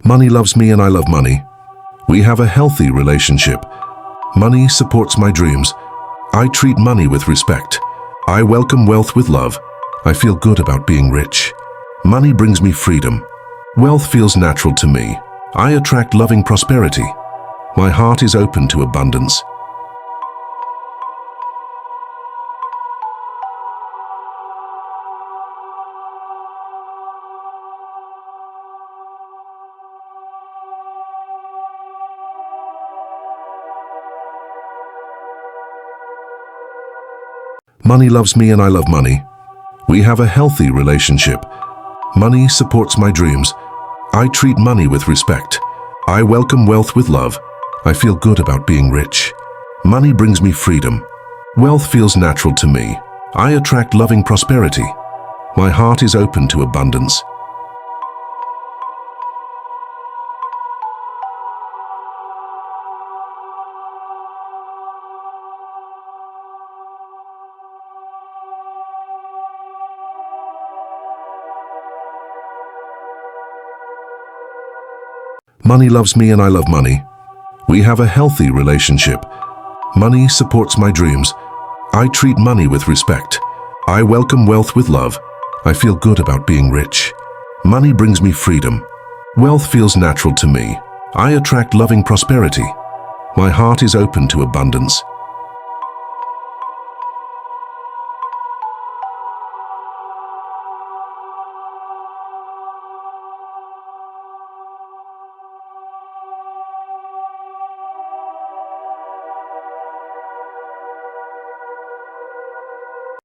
Money loves me and I love money. We have a healthy relationship. Money supports my dreams. I treat money with respect. I welcome wealth with love. I feel good about being rich. Money brings me freedom. Wealth feels natural to me. I attract loving prosperity. My heart is open to abundance. Money loves me and I love money. We have a healthy relationship. Money supports my dreams. I treat money with respect. I welcome wealth with love. I feel good about being rich. Money brings me freedom. Wealth feels natural to me. I attract loving prosperity. My heart is open to abundance. Money loves me and I love money. We have a healthy relationship. Money supports my dreams. I treat money with respect. I welcome wealth with love. I feel good about being rich. Money brings me freedom. Wealth feels natural to me. I attract loving prosperity. My heart is open to abundance.